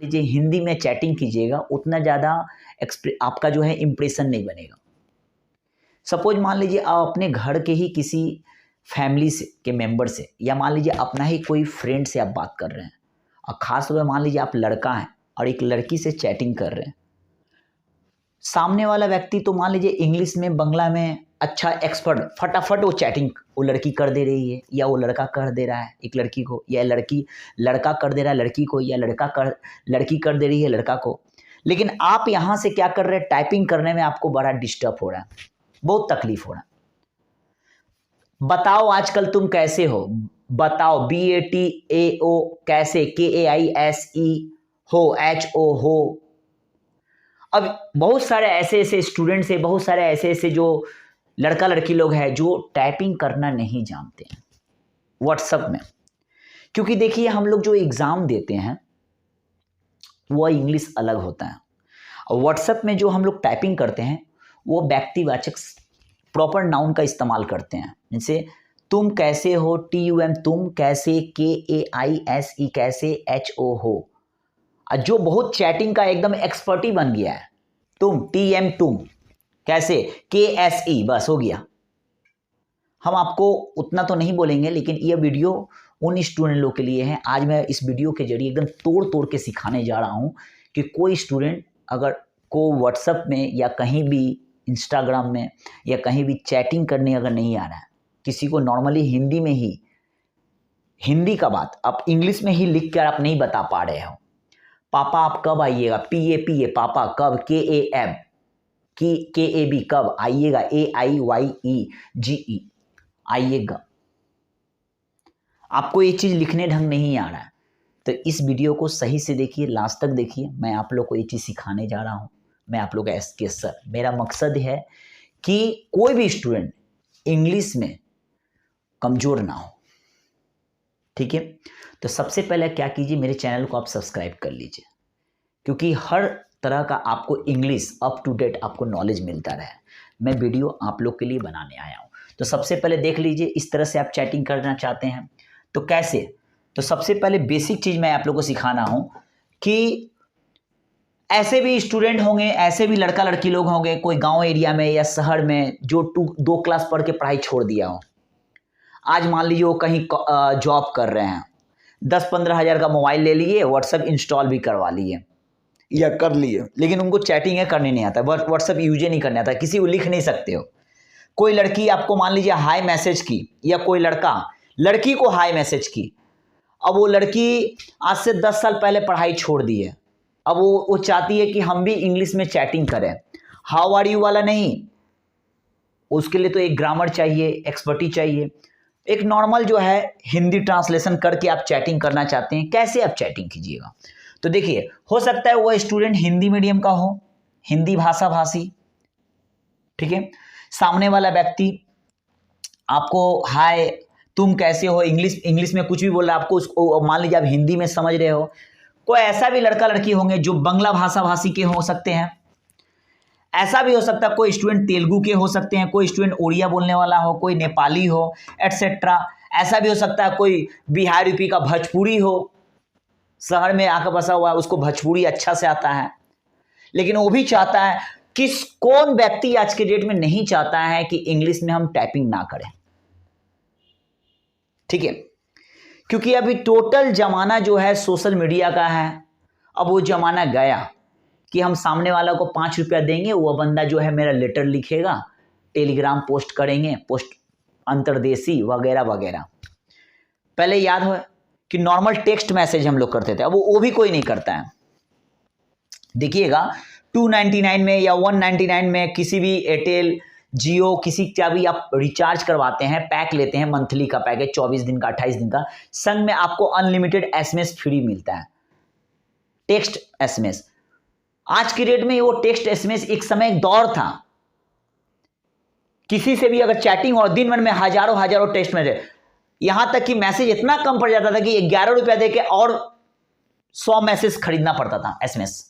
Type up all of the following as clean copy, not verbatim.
लीजिए हिंदी में चैटिंग कीजिएगा उतना ज़्यादा आपका जो है इम्प्रेशन नहीं बनेगा। सपोज मान लीजिए आप अपने घर के ही किसी फैमिली से के मेंबर से या मान लीजिए अपना ही कोई फ्रेंड से आप बात कर रहे हैं और ख़ास तौर पर मान लीजिए आप लड़का हैं और एक लड़की से चैटिंग कर रहे हैं। सामने वाला व्यक्ति तो मान लीजिए इंग्लिश में बंगला में अच्छा एक्सपर्ट, फटाफट वो चैटिंग वो लड़की कर दे रही है या वो लड़का कर दे रहा है एक लड़की को, या लड़का कर दे रहा है लड़की को, या लड़की कर दे रही है लड़का को। लेकिन आप यहाँ से क्या कर रहे हैं, टाइपिंग करने में आपको बड़ा डिस्टर्ब हो रहा है, बहुत तकलीफ हो रहा है। बताओ आजकल तुम कैसे हो, बताओ BATAO कैसे, KAISE हो, HO हो। अब बहुत सारे ऐसे स्टूडेंट्स है, बहुत सारे ऐसे जो लड़का लड़की लोग हैं जो टाइपिंग करना नहीं जानते हैं व्हाट्सएप में। क्योंकि देखिए हम लोग जो एग्ज़ाम देते हैं वो इंग्लिश अलग होता है और व्हाट्सएप में जो हम लोग टाइपिंग करते हैं वो व्यक्तिवाचक प्रॉपर नाउन का इस्तेमाल करते हैं। जैसे तुम कैसे हो, TUM तुम कैसे, KAISE कैसे, HO हो। जो बहुत चैटिंग का एकदम एक्सपर्टी बन गया है, तुम TM तुम कैसे, KSE बस हो गया। हम आपको उतना तो नहीं बोलेंगे, लेकिन यह वीडियो उन स्टूडेंट लोग के लिए है। आज मैं इस वीडियो के जरिए एकदम तोड़ तोड़ के सिखाने जा रहा हूं कि कोई स्टूडेंट अगर को व्हाट्सएप में या कहीं भी इंस्टाग्राम में या कहीं भी चैटिंग करने अगर नहीं आ रहा है, किसी को नॉर्मली हिंदी में ही, हिंदी का बात आप इंग्लिश में ही लिख कर आप नहीं बता पा रहे हो, पापा आप कब आइएगा, PAPA पापा कब, KAM KAB कब आइएगा, AIYEGE आइएगा। आपको ये चीज़ लिखने ढंग नहीं आ रहा है तो इस वीडियो को सही से देखिए, लास्ट तक देखिए। मैं आप लोग को ये चीज़ सिखाने जा रहा हूँ। मैं आप लोग का SK सर, मेरा मकसद है कि कोई भी स्टूडेंट इंग्लिश में कमज़ोर ना हो, ठीक है। तो सबसे पहले क्या कीजिए, मेरे चैनल को आप सब्सक्राइब कर लीजिए, क्योंकि हर तरह का आपको इंग्लिश अप टू डेट आपको नॉलेज मिलता रहे। मैं वीडियो आप लोग के लिए बनाने आया हूँ। तो सबसे पहले देख लीजिए, इस तरह से आप चैटिंग करना चाहते हैं तो कैसे। तो सबसे पहले बेसिक चीज़ मैं आप लोग को सिखाना हूँ कि ऐसे भी स्टूडेंट होंगे, ऐसे भी लड़का लड़की लोग होंगे कोई गांव एरिया में या शहर में जो 2 क्लास पढ़ के पढ़ाई छोड़ दिया हो। आज मान लीजिए वो कहीं जॉब कर रहे हैं, 10-15 हज़ार का मोबाइल ले लिए, व्हाट्सएप इंस्टॉल भी करवा लिए या कर लिए, लेकिन उनको चैटिंग है करने नहीं आता, व्हाट्सएप यूज नहीं करने आता, किसी को लिख नहीं सकते हो। कोई लड़की आपको मान लीजिए हाय मैसेज की, या कोई लड़का लड़की को हाय मैसेज की। अब वो लड़की आज से 10 साल पहले पढ़ाई छोड़ दी है, अब वो चाहती है कि हम भी इंग्लिश में चैटिंग करें। हाउ आर यू वाला नहीं, उसके लिए तो एक ग्रामर चाहिए, एक्सपर्टी चाहिए। एक नॉर्मल जो है हिंदी ट्रांसलेशन करके आप चैटिंग करना चाहते हैं, कैसे आप चैटिंग कीजिएगा। तो देखिए, हो सकता है वो स्टूडेंट हिंदी मीडियम का हो, हिंदी भाषा भाषी, ठीक है। सामने वाला व्यक्ति आपको हाय तुम कैसे हो इंग्लिश में कुछ भी बोल रहा है, आपको उसको मान लीजिए आप हिंदी में समझ रहे हो। कोई ऐसा भी लड़का लड़की होंगे जो बंगला भाषा भाषी के हो सकते हैं, ऐसा भी हो सकता है कोई स्टूडेंट तेलुगु के हो सकते हैं, कोई स्टूडेंट उड़िया बोलने वाला हो, कोई नेपाली हो, एटसेट्रा। ऐसा भी हो सकता है कोई बिहार यूपी का भोजपुरी हो, शहर में आकर बसा हुआ है, उसको भोजपुरी अच्छा से आता है। लेकिन वो भी चाहता है कौन व्यक्ति आज के डेट में नहीं चाहता है कि इंग्लिश में हम टाइपिंग ना करें, ठीक है। क्योंकि अभी टोटल जमाना जो है सोशल मीडिया का है। अब वो जमाना गया कि हम सामने वाला को 5 रुपया देंगे, वो बंदा जो है मेरा लेटर लिखेगा, टेलीग्राम पोस्ट करेंगे, पोस्ट अंतर्देशी वगैरह वगैरह। पहले याद हो कि नॉर्मल टेक्स्ट मैसेज हम लोग करते थे, अब वो भी कोई नहीं करता है। देखिएगा 299 में या 199 में किसी भी एयरटेल जियो किसी का भी आप रिचार्ज करवाते हैं, पैक लेते हैं, मंथली का पैकेज 24 दिन का 28 दिन का, संग में आपको अनलिमिटेड SMS फ्री मिलता है, टेक्स्ट SMS। आज की डेट में वो टेक्स्ट SMS एक समय एक दौर था, किसी से भी अगर चैटिंग और दिन भर में हजारों टेक्स्ट मैसेज, यहां तक कि मैसेज इतना कम पड़ जाता था कि 11 रुपया देके और 100 मैसेज खरीदना पड़ता था SMS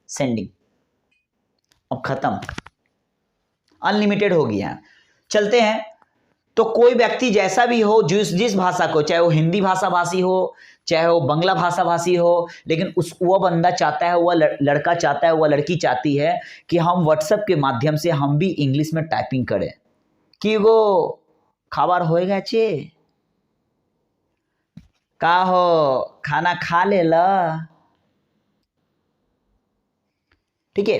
सेंडिंग। अब खत्म, अनलिमिटेड हो गया। चलते हैं, तो कोई व्यक्ति जैसा भी हो, जिस भाषा को, चाहे वो हिंदी भाषा भाषी हो, चाहे वो बांग्ला भाषा भाषी हो, लेकिन वो बंदा चाहता है, वह लड़का चाहता है, वह लड़की चाहती है कि हम व्हाट्सएप के माध्यम से हम भी इंग्लिश में टाइपिंग करें कि वो खबर होएगा चे का हो खाना खा ले ला। ठीक है,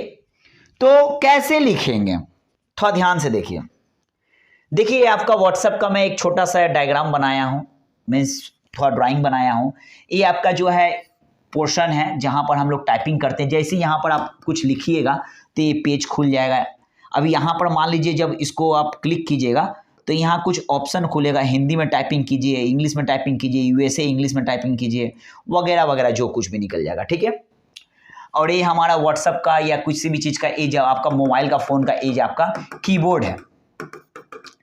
तो कैसे लिखेंगे थोड़ा ध्यान से देखिए। देखिए आपका व्हाट्सएप का मैं एक छोटा सा डायग्राम बनाया हूं, मीन्स थोड़ा ड्राइंग बनाया हूं। ये आपका जो है पोर्शन है जहां पर हम लोग टाइपिंग करते हैं। जैसे यहां पर आप कुछ लिखिएगा तो ये पेज खुल जाएगा। अभी यहां पर मान लीजिए जब इसको आप क्लिक कीजिएगा तो यहाँ कुछ ऑप्शन खुलेगा, हिंदी में टाइपिंग कीजिए, इंग्लिश में टाइपिंग कीजिए, यूएसए इंग्लिश में टाइपिंग कीजिए, वगैरह वगैरह जो कुछ भी निकल जाएगा। ठीक है, और ये हमारा व्हाट्सएप का या किसी भी चीज़ का एज, आपका मोबाइल का फ़ोन का एज आपका कीबोर्ड है।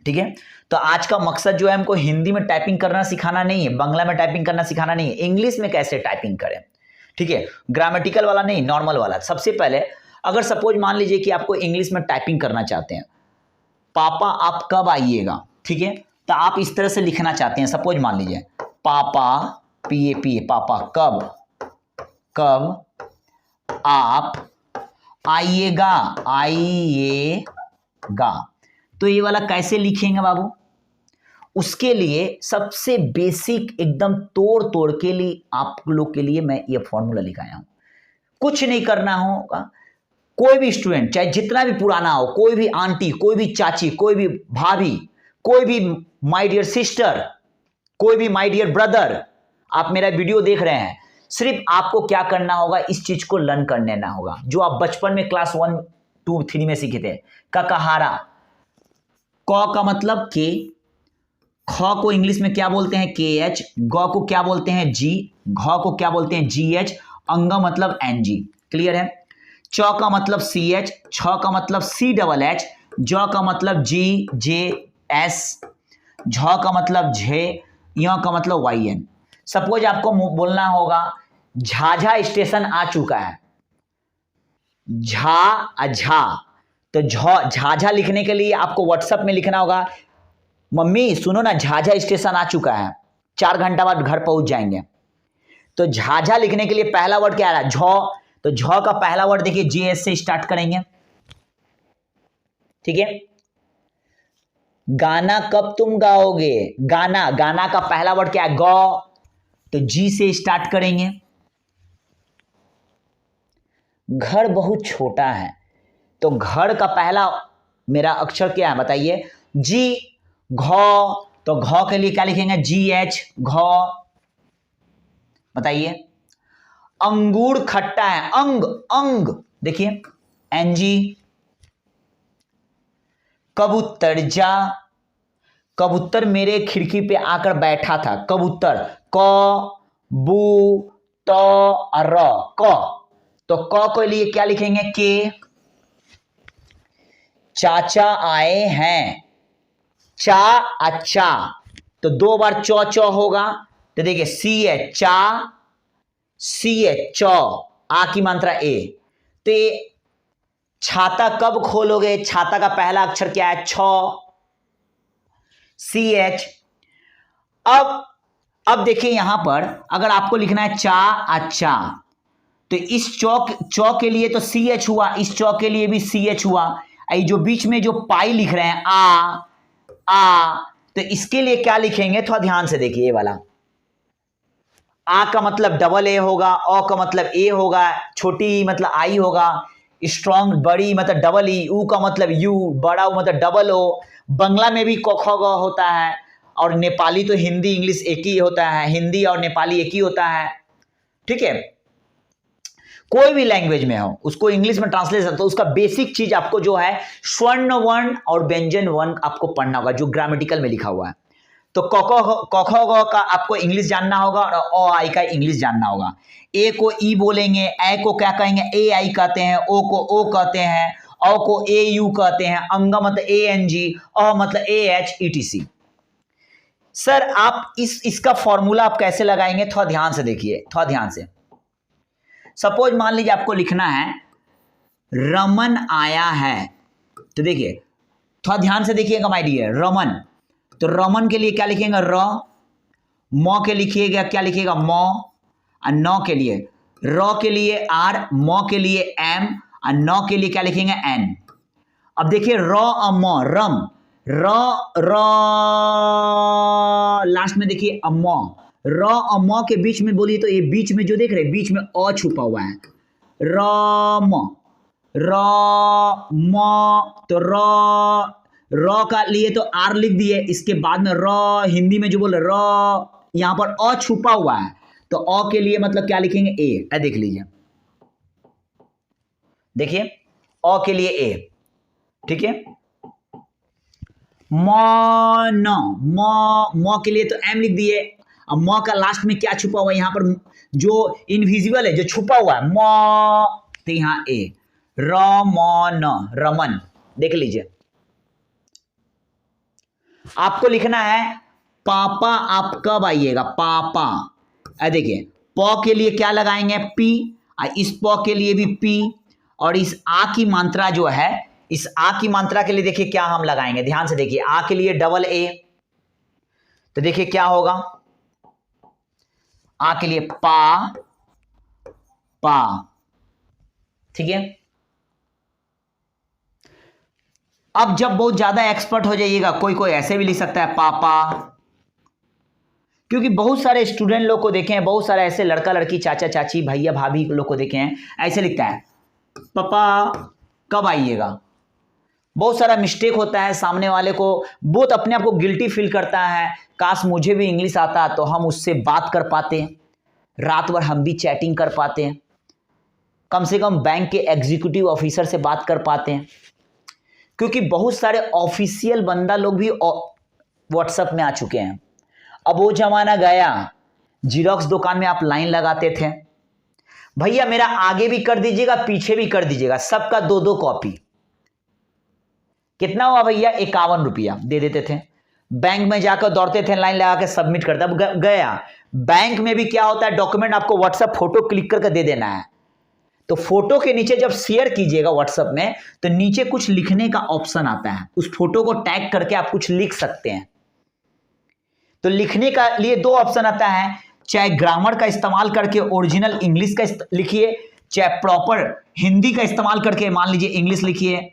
ठीक है, तो आज का मकसद जो है हमको हिंदी में टाइपिंग करना सिखाना नहीं है, बांग्ला में टाइपिंग करना सिखाना नहीं है, इंग्लिश में कैसे टाइपिंग करें। ठीक है, ग्रामेटिकल वाला नहीं, नॉर्मल वाला। सबसे पहले अगर सपोज मान लीजिए कि आपको इंग्लिश में टाइपिंग करना चाहते हैं, पापा आप कब आइएगा, ठीक है, तो आप इस तरह से लिखना चाहते हैं। सपोज मान लीजिए पापा, पी पापा कब आप आइएगा, तो ये वाला कैसे लिखेंगे बाबू? उसके लिए सबसे बेसिक एकदम तोड़ के लिए आप लोग के लिए मैं ये फॉर्मूला लिखाया हूं। कुछ नहीं करना होगा, कोई भी स्टूडेंट चाहे जितना भी पुराना हो, कोई भी आंटी, कोई भी चाची, कोई भी भाभी, कोई भी माय डियर सिस्टर, कोई भी माय डियर ब्रदर, आप मेरा वीडियो देख रहे हैं, सिर्फ आपको क्या करना होगा, इस चीज को लर्न कर लेना होगा जो आप बचपन में क्लास 1, 2, 3 में सीखे थे। ककहारा, क का मतलब के, ख को इंग्लिश में क्या बोलते हैं KH, ग को क्या बोलते हैं G, घ को क्या बोलते हैं GH, अंग मतलब NG। क्लियर है? च का मतलब CH, छ का मतलब CHH, ज का मतलब GJS, झ का मतलब झे, य का मतलब YN। सपोज आपको बोलना होगा झाझा स्टेशन आ चुका है, झा, तो झाझा लिखने के लिए आपको व्हाट्सएप में लिखना होगा मम्मी सुनो ना झाझा स्टेशन आ चुका है, 4 घंटा बाद घर पहुंच जाएंगे। तो झाझा लिखने के लिए पहला वर्ड क्या आ रहा है? झ, तो झ का पहला वर्ड देखिए JS से स्टार्ट करेंगे। ठीक है, गाना कब तुम गाओगे, गाना का पहला वर्ड क्या है? ग, तो G से स्टार्ट करेंगे। घर बहुत छोटा है, तो घर का पहला मेरा अक्षर क्या है बताइए? G। घ, तो घ के लिए क्या लिखेंगे? GH, घ। बताइए। अंगूर खट्टा है, अंग देखिए NG। कबूतर जा, कबूतर मेरे खिड़की पे आकर बैठा था, कबूतर, क बू त र, क, तो क के लिए क्या लिखेंगे? के। चाचा आए हैं, चा अच्छा, तो 2 बार चौ होगा, तो देखिए CH चा, CH चौ, आ की मात्रा ए। तो ये छाता कब खोलोगे, छाता का पहला अक्षर क्या है? छ, CH। अब देखिए यहां पर अगर आपको लिखना है चा अच्छा, तो इस चौ के लिए तो CH हुआ, इस चौ के लिए भी CH हुआ। जो बीच में जो पाई लिख रहे हैं आ, तो इसके लिए क्या लिखेंगे? थोड़ा ध्यान से देखिए। ये वाला आ का मतलब डबल ए होगा, ओ का मतलब ए होगा, छोटी मतलब आई होगा, स्ट्रॉन्ग बड़ी मतलब डबल ई, ऊ का मतलब यू, बड़ा ऊ मतलब डबल ओ। बांग्ला में भी क ख ग होता है, और नेपाली तो हिंदी इंग्लिश एक ही होता है, हिंदी और नेपाली एक ही होता है। ठीक है, कोई भी लैंग्वेज में हो उसको इंग्लिश में ट्रांसलेट, तो उसका बेसिक चीज आपको जो है स्वर्ण वर्ण और व्यंजन वर्ण आपको पढ़ना होगा जो ग्रामेटिकल में लिखा हुआ है। तो क ख ग का आपको इंग्लिश जानना होगा और ओ आई का इंग्लिश जानना होगा। ए को ई बोलेंगे, ए को क्या कहेंगे? ए आई कहते हैं, ओ को ओ कहते हैं, औ को ए यू कहते हैं, अंग मतलब ANG, अ मतलब AH ETC। सर आप इसका फॉर्मूला आप कैसे लगाएंगे? थोड़ा ध्यान से देखिए, थोड़ा ध्यान से। सपोज मान लीजिए आपको लिखना है रमन आया है, तो देखिए थोड़ा ध्यान से देखिएगा माय डियर। रमन, तो रमन के लिए क्या लिखेंगे? र, मौ के लिखिएगा क्या लिखिएगा मौ, और नौ के लिए रॉ के लिए आर, मौ के लिए एम, और नौ के लिए क्या लिखेंगे एन। अब देखिए रॉ और मौ, रम, रॉ रॉ, लास्ट में देखिए अमौ, रॉ और मौ के बीच में बोलिए तो ये बीच में जो देख रहे बीच में अ छुपा हुआ है, रॉ मौ, तो रॉ का लिए तो आर लिख दिए, इसके बाद में रॉ, हिंदी में जो बोल रहे रॉ, यहां पर अ छुपा हुआ है, तो अ के लिए मतलब क्या लिखेंगे ए, देख लीजिए, देखिए अ के लिए ए, ठीक है। मौन, मौ के लिए तो एम लिख दिए, अब मौ का लास्ट में क्या छुपा हुआ है, यहां पर जो इनविजिबल है जो छुपा हुआ है मौ, तो यहां ए, रमन, रमन, देख लीजिए। आपको लिखना है पापा, आप कब आइएगा पापा, देखिए प के लिए क्या लगाएंगे पी, इस प के लिए भी पी, और इस आ की मात्रा जो है, इस आ की मात्रा के लिए देखिए क्या हम लगाएंगे, ध्यान से देखिए, आ के लिए डबल ए, तो देखिए क्या होगा, आ के लिए पा, पा, ठीक है। अब जब बहुत ज्यादा एक्सपर्ट हो जाइएगा, कोई कोई ऐसे भी लिख सकता है पापा, क्योंकि बहुत सारे स्टूडेंट लोग को देखे हैं, बहुत सारे ऐसे लड़का लड़की चाचा चाची भैया भाभी लोग को देखे हैं, ऐसे लिखता है पापा कब आइएगा। बहुत सारा मिस्टेक होता है, सामने वाले को बहुत अपने आप को गिल्टी फील करता है, काश मुझे भी इंग्लिश आता तो हम उससे बात कर पाते, रात भर हम भी चैटिंग कर पाते हैं, कम से कम बैंक के एग्जीक्यूटिव ऑफिसर से बात कर पाते हैं, क्योंकि बहुत सारे ऑफिशियल बंदा लोग भी व्हाट्सएप में आ चुके हैं। अब वो जमाना गया, जीरोक्स दुकान में आप लाइन लगाते थे, भैया मेरा आगे भी कर दीजिएगा पीछे भी कर दीजिएगा, सबका दो दो कॉपी, कितना हुआ भैया 51 रुपया दे देते थे। बैंक में जाकर दौड़ते थे, लाइन लगा के सबमिट करता, अब गया बैंक में भी क्या होता है, डॉक्यूमेंट आपको व्हाट्सएप फोटो क्लिक करके दे देना है, तो फोटो के नीचे जब शेयर कीजिएगा व्हाट्सएप में, तो नीचे कुछ लिखने का ऑप्शन आता है, उस फोटो को टैग करके आप कुछ लिख सकते हैं। तो लिखने का लिए दो ऑप्शन आता है, चाहे ग्रामर का इस्तेमाल करके ओरिजिनल इंग्लिश का लिखिए, चाहे प्रॉपर हिंदी का इस्तेमाल करके मान लीजिए इंग्लिश लिखिए,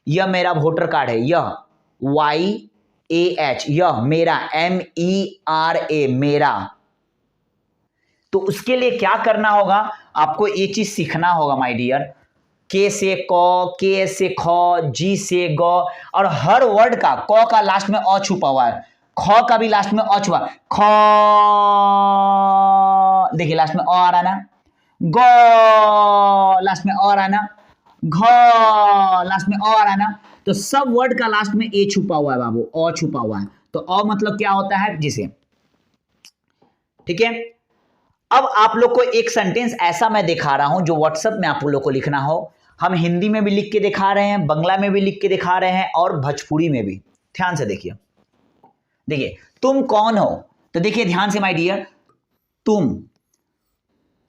यह मेरा वोटर कार्ड है, यह YAH, यह मेरा MERA, मेरा। तो उसके लिए क्या करना होगा, आपको ये चीज सीखना होगा माय डियर, के से क, के से ख, जी से ग, और हर वर्ड का क का लास्ट में अ छुपा हुआ है, ख का भी लास्ट में अ छुपा, ख देखिए लास्ट में अ आ रहा ना, ग लास्ट में अ आ रहा ना, घ लास्ट में अ आ रहा ना, तो सब वर्ड का लास्ट में ए छुपा हुआ है बाबू, अ छुपा हुआ है, तो अ मतलब क्या होता है जिसे, ठीक है। अब आप लोग को एक सेंटेंस ऐसा मैं दिखा रहा हूं जो व्हाट्सएप में आप लोग को लिखना हो, हम हिंदी में भी लिख के दिखा रहे हैं, बंगला में भी लिख के दिखा रहे हैं, और भोजपुरी में भी। ध्यान से देखिए, देखिए तुम कौन हो, तो देखिए ध्यान से माय डियर, तुम,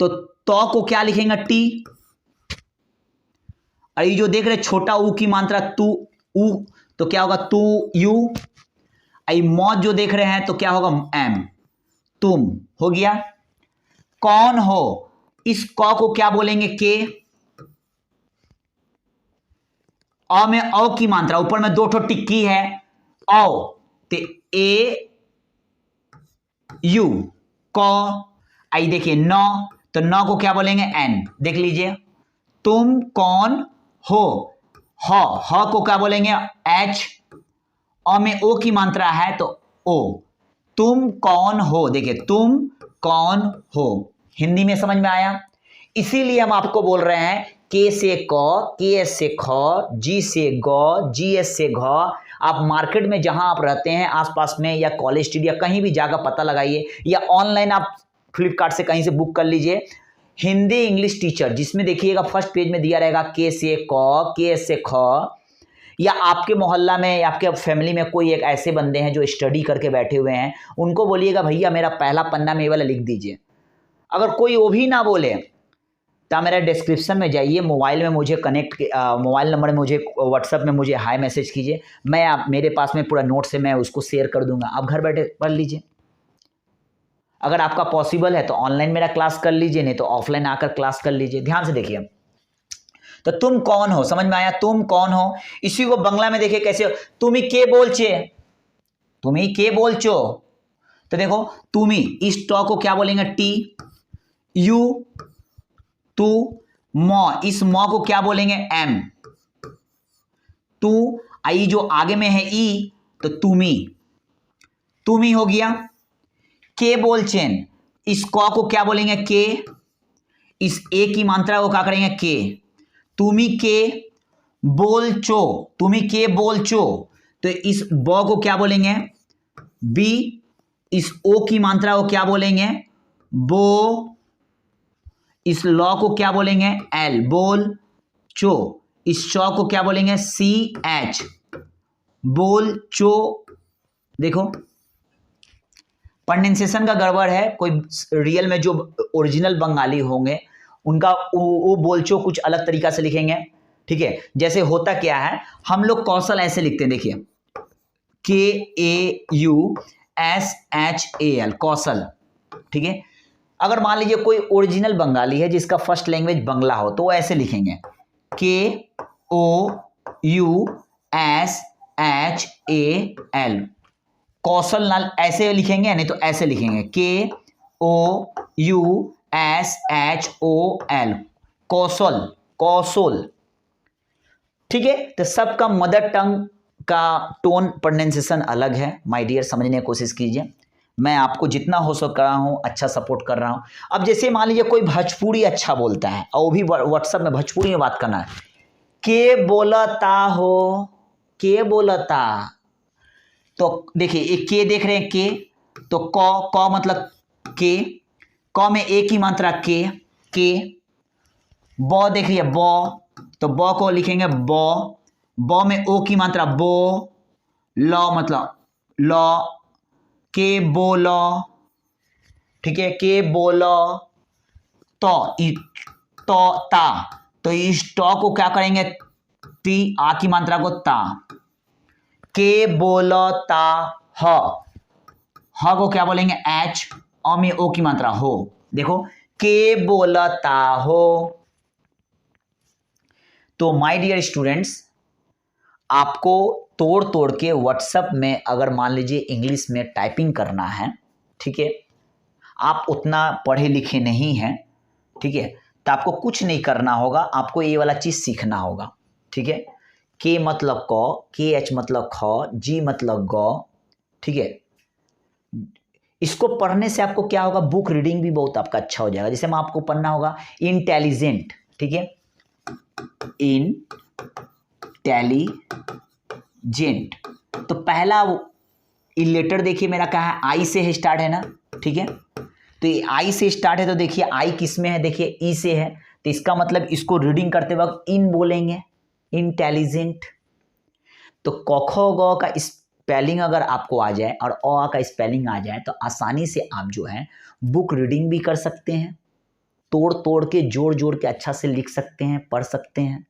तो को क्या लिखेंगे टी, और ये जो देख रहे छोटा ऊ की मात्रा तू, ऊ, तो क्या होगा तू यू, मौत जो देख रहे हैं तो क्या होगा एम, तुम, हो गया। कौन हो, इस क को क्या बोलेंगे के, अ में औ की मात्रा, ऊपर में दो ठो टिक्की है, औ, तो ए यू, क, आई देखिए नौ, तो नौ को क्या बोलेंगे एन, देख लीजिए। तुम कौन हो, ह को क्या बोलेंगे एच, अ में ओ की मात्रा है तो ओ, तुम कौन हो, देखिए तुम कौन हो, हिंदी में समझ में आया। इसीलिए हम आपको बोल रहे हैं के से क, के एस से ख, जी से ग, जी एस से घ। आप मार्केट में जहां आप रहते हैं आसपास में, या कॉलेज स्ट्रीट, या कहीं भी जाकर पता लगाइए, या ऑनलाइन आप फ्लिपकार्ट से कहीं से बुक कर लीजिए, हिंदी इंग्लिश टीचर, जिसमें देखिएगा फर्स्ट पेज में दिया रहेगा के से क, के एस से ख, या आपके मोहल्ला में या आपके फैमिली में कोई एक ऐसे बंदे हैं जो स्टडी करके बैठे हुए हैं, उनको बोलिएगा भैया मेरा पहला पन्ना में ये वाला लिख दीजिए। अगर कोई वो भी ना बोले तो मेरा डिस्क्रिप्शन में जाइए, मोबाइल में मुझे मोबाइल नंबर में मुझे व्हाट्सएप में मुझे हाई मैसेज कीजिए, मैं आप मेरे पास में पूरा नोट्स है, मैं उसको शेयर कर दूंगा, आप घर बैठे पढ़ लीजिए। अगर आपका पॉसिबल है तो ऑनलाइन मेरा क्लास कर लीजिए, नहीं तो ऑफलाइन आकर क्लास कर लीजिए। ध्यान से देखिए, तो तुम कौन हो, समझ में आया, तुम कौन हो। इसी को बंगला में देखिए कैसे, तुम ही के बोलचे, तुम ही के बोलचो। तो देखो तुमी, इस टॉ को क्या बोलेंगे, टी। यू, तू, मॉ, इस मॉ को क्या बोलेंगे, एम। तू, आई जो आगे में है ई, तो तुमी, तुमी हो गया। के बोलचेन, इस कॉ को क्या बोलेंगे, के। इस ए की मात्रा को क्या करेंगे, के। तुमी के बोलचो, तुमी के बोलचो, तो इस ब को क्या बोलेंगे, बी। इस ओ की मात्रा को क्या बोलेंगे, बो। इस लॉ को क्या बोलेंगे, एल, बोल चो। इस चौ को क्या बोलेंगे, सी एच, बोल चो। देखो प्रोनाउंसिएशन का गड़बड़ है, कोई रियल में जो ओरिजिनल बंगाली होंगे उनका वो बोलचो कुछ अलग तरीका से लिखेंगे, ठीक है। जैसे होता क्या है, हम लोग कौशल ऐसे लिखते हैं, देखिए KAUSHAL, कौशल, ठीक है। अगर मान लीजिए कोई ओरिजिनल बंगाली है जिसका फर्स्ट लैंग्वेज बंगला हो, तो वो ऐसे लिखेंगे KOUSHAL, कौशल, नाल ऐसे लिखेंगे, नहीं तो ऐसे लिखेंगे KOUSHOL, कौशल, कौशल, ठीक है। तो सबका मदर टंग का टोन प्रोनाउंसिएशन अलग है, माय डियर, समझने की कोशिश कीजिए। मैं आपको जितना हो सक रहा हूँ अच्छा सपोर्ट कर रहा हूँ। अब जैसे मान लीजिए कोई भोजपुरी अच्छा बोलता है और वो भी व्हाट्सएप में भोजपुरी में बात करना है, के बोलता हो, के बोलता, तो देखिए एक के देख रहे हैं, के, तो क मतलब के, क में ए की मात्रा के, ब देख रही है, ब, तो ब को लिखेंगे ब, ब में ओ की मात्रा बो, ल मतलब ल, के बोलो, ठीक है, के बोलो, तो ता, तो इस टॉ को क्या करेंगे, ती, आ की मात्रा को ता, के बोलो ता, ह को क्या बोलेंगे, एच, अ में ओ की मात्रा हो। देखो के बोलता हो। तो माय डियर स्टूडेंट्स, आपको तोड़ तोड़ के व्हाट्सएप में अगर मान लीजिए इंग्लिश में टाइपिंग करना है, ठीक है, आप उतना पढ़े लिखे नहीं हैं, ठीक है, तो आपको कुछ नहीं करना होगा, आपको ये वाला चीज़ सीखना होगा, ठीक है। के मतलब क, के एच मतलब ख, जी मतलब ग, ठीक है। इसको पढ़ने से आपको क्या होगा, बुक रीडिंग भी बहुत आपका अच्छा हो जाएगा। जैसे मैं आपको पढ़ना होगा इंटेलिजेंट, ठीक है, इंटेलिजेंट, तो पहला लेटर देखिए मेरा क्या है, आई से स्टार्ट है ना, ठीक है। तो ये आई से स्टार्ट है, तो देखिए आई किस में है, देखिए ई से है, तो इसका मतलब इसको रीडिंग करते वक्त इन बोलेंगे, इंटेलिजेंट। तो क ख ग का स्पेलिंग अगर आपको आ जाए और अ का स्पेलिंग आ जाए तो आसानी से आप जो है बुक रीडिंग भी कर सकते हैं, तोड़ तोड़ के जोड़ जोड़ के अच्छा से लिख सकते हैं, पढ़ सकते हैं,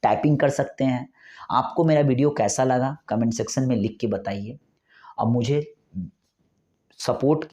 टाइपिंग कर सकते हैं। आपको मेरा वीडियो कैसा लगा कमेंट सेक्शन में लिख के बताइए। अब मुझे सपोर्ट